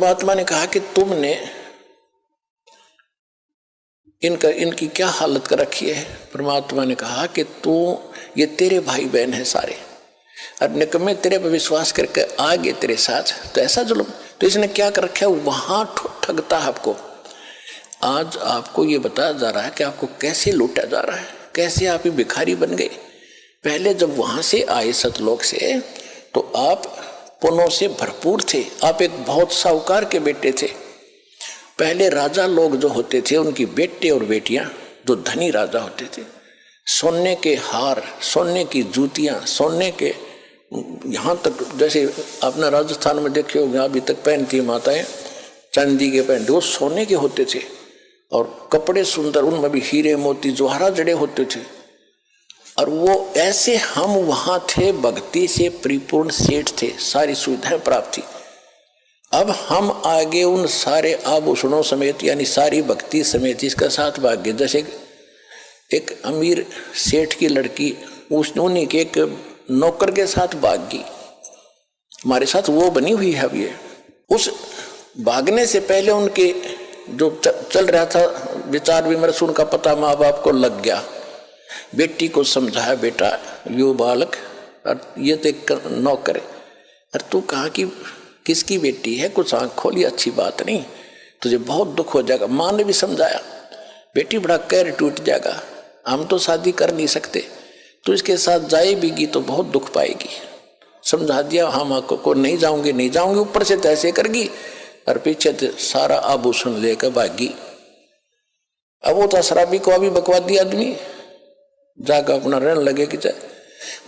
परमात्मा ने कहा कि तुमने इनकी क्या हालत कर रखी है। परमात्मा ने कहा कि तू, ये तेरे भाई बहन है सारे, और निकम्मे तेरे पर विश्वास करके आ गए तेरे साथ, तो ऐसा जुल्म। तो इसने क्या कर रखा है, वहां ठगता है आपको। आज आपको ये बताया जा रहा है कि आपको कैसे लूटा जा रहा है, कैसे आप ही भिखारी बन गए। पहले जब वहां से आए सतलोक से तो आप पुण्यों से भरपूर थे, आप एक बहुत साहूकार के बेटे थे। पहले राजा लोग जो होते थे उनकी बेटे और बेटियां, जो धनी राजा होते थे, सोने के हार, सोने की जूतियां, सोने के, यहाँ तक जैसे अपना राजस्थान में देखे होंगे अभी तक पहनती माताएं चांदी के पहनते, वो सोने के होते थे। और कपड़े सुंदर, उनमें भी हीरे मोती जवाहरा जड़े होते थे। और वो ऐसे हम वहां थे, भक्ति से परिपूर्ण सेठ थे, सारी सुविधाएं प्राप्त थी। अब हम आगे उन सारे आभूषणों समेत, यानी सारी भक्ति समेत इसका साथ भाग्य, जैसे एक अमीर सेठ की लड़की उन्हीं के एक नौकर के साथ भाग गई, हमारे साथ वो बनी हुई है। अब ये उस भागने से पहले उनके जो चल रहा था विचार विमर्श, उनका पता माँ बाप को लग गया। बेटी को समझाया, बेटा यो बालक और ये तो एक नौकर है, और तू कहाँ की किसकी बेटी है, कुछ आँख खोली, अच्छी बात नहीं, तुझे बहुत दुख हो जाएगा। माँ ने भी समझाया, बेटी बड़ा कैर टूट जाएगा, हम तो शादी कर नहीं सकते, तो इसके साथ जाएगी तो बहुत दुख पाएगी। समझा दिया, हाँ माँ को नहीं जाऊंगी, नहीं जाऊंगी, ऊपर से तैसे करगी और पीछे से सारा आभूषण लेकर भागी। अब वो तो शराबी को अभी बकवादी आदमी जाकर अपना रहने लगे कि चाहे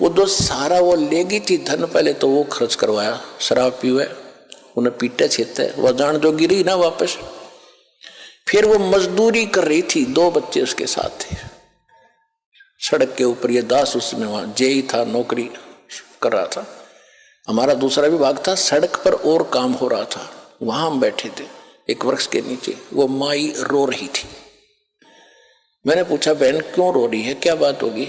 वो जो सारा वो लेगी थी धन, पहले तो वो खर्च करवाया, शराब पीवे, उन्हें पीटे छेते, वह जान जो गिरी ना वापस। फिर वो मजदूरी कर रही थी, 2 बच्चे उसके साथ थे, सड़क के ऊपर। ये दास उसमें वहां जेई था, नौकरी कर रहा था। हमारा दूसरा विभाग था, सड़क पर और काम हो रहा था, वहां हम बैठे थे एक वृक्ष के नीचे। वो माई रो रही थी। मैंने पूछा, बहन क्यों रो रही है, क्या बात होगी?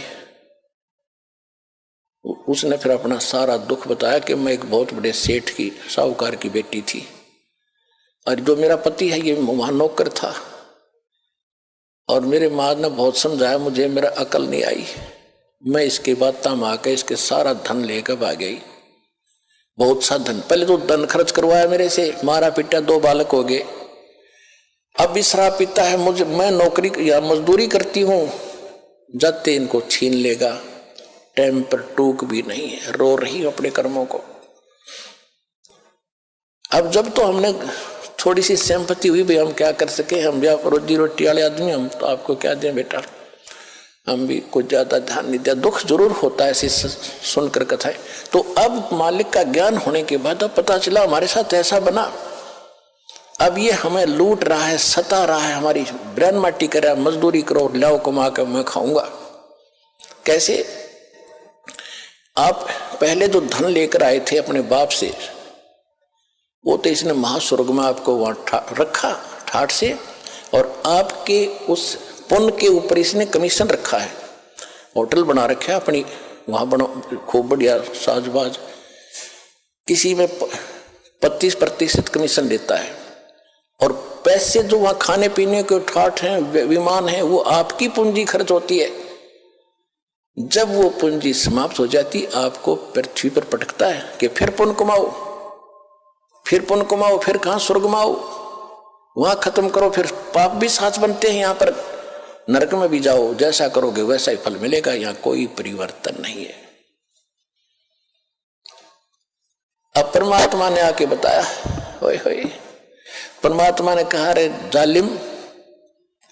उसने फिर अपना सारा दुख बताया कि मैं एक बहुत बड़े सेठ की, साहूकार की बेटी थी, और जो मेरा पति है ये वहां नौकर था, और मेरे माँ ने बहुत समझाया मुझे, मेरा अकल नहीं आई, मैं इसके बाद तम आकर इसके सारा धन लेकर भाग गई। बहुत सा धन, पहले तो धन खर्च करवाया मेरे से, मारा पीटा, 2 बालक हो गए। अब भी शराब पीता है मुझे, मैं नौकरी या मजदूरी करती हूँ, जाते इनको छीन लेगा। टाइम पर टूक भी नहीं है, रो रही अपने कर्मों को। अब जब तो हमने थोड़ी सी सिंपैथी हुई, भाई हम क्या कर सके, हम भी रोजी रोटी वाले आदमी, हम तो आपको क्या दें बेटा, हम भी कुछ ज्यादा ध्यान नहीं दिया। दुख जरूर होता है ऐसी सुनकर कथाएं। तो अब मालिक का ज्ञान होने के बाद अब पता चला हमारे साथ ऐसा बना। अब ये हमें लूट रहा है, सता रहा है, हमारी ब्रेन माटी कर रहा है, मजदूरी करो, लाओ कमा कर मैं खाऊंगा। कैसे? आप पहले जो धन लेकर आए थे अपने बाप से, वो तो इसने महास्वर्ग में आपको वहां रखा ठाठ से, और आपके उस पुण्य के ऊपर इसने कमीशन रखा है। होटल बना रखा है अपनी, वहां बनो खूब बढ़िया साजबाज, किसी में 25% कमीशन देता है, और पैसे जो वहां खाने पीने के ठाठ हैं, विमान है, वो आपकी पूंजी खर्च होती है। जब वो पूंजी समाप्त हो जाती, आपको पृथ्वी पर पटकता है कि फिर पुण्य कमाओ, फिर पुण्य कमाओ, फिर कहां स्वर्ग में आओ, वहां खत्म करो, फिर पाप भी साथ बनते हैं, यहां पर नरक में भी जाओ, जैसा करोगे वैसा ही फल मिलेगा, यहां कोई परिवर्तन नहीं है। अब परमात्मा ने आके बताया, होए होए, परमात्मा ने कहा, रे जालिम,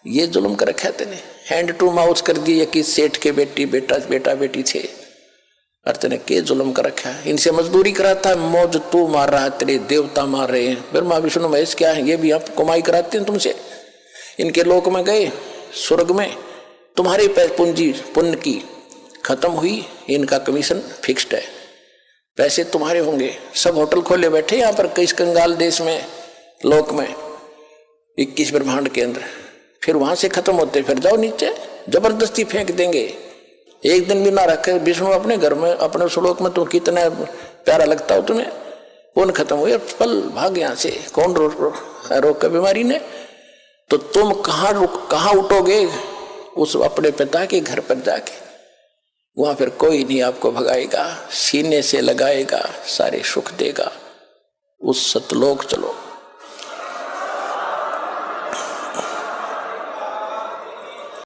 ये जुल्म कर रखा है तेने, हैंड टू माउथ कर दिए कि सेठ के बेटी बेटा बेटी थे, और तेने के जुल्म कर रखा है, इनसे मजदूरी कराता है, मौज तू मार रहा है, तेरे देवता मार रहे हैं, ब्रह्मा विष्णु महेश क्या है, ये भी आप कमाई कराते हैं तुमसे। इनके लोक में गए, स्वर्ग में तुम्हारी पूंजी पुण्य की खत्म हुई, इनका कमीशन फिक्स्ड है, पैसे तुम्हारे होंगे। सब होटल खोले बैठे यहाँ पर, किस कंगाल देश में, लोक में, 21 ब्रह्मांड के अंदर। फिर वहां से खत्म होते फिर जाओ नीचे, जबरदस्ती फेंक देंगे, एक दिन भी ना रखे। विष्णु अपने घर में, अपने श्लोक में, तो कितना प्यारा लगता हो तुम्हें, कौन खत्म हुआ, पल भाग यहाँ से, कौन रोक का बीमारी ने। तो तुम कहाँ उठोगे, उस अपने पिता के घर पर जाके, वहां फिर कोई नहीं आपको भगाएगा, सीने से लगाएगा, सारे सुख देगा, उस सतलोक चलो।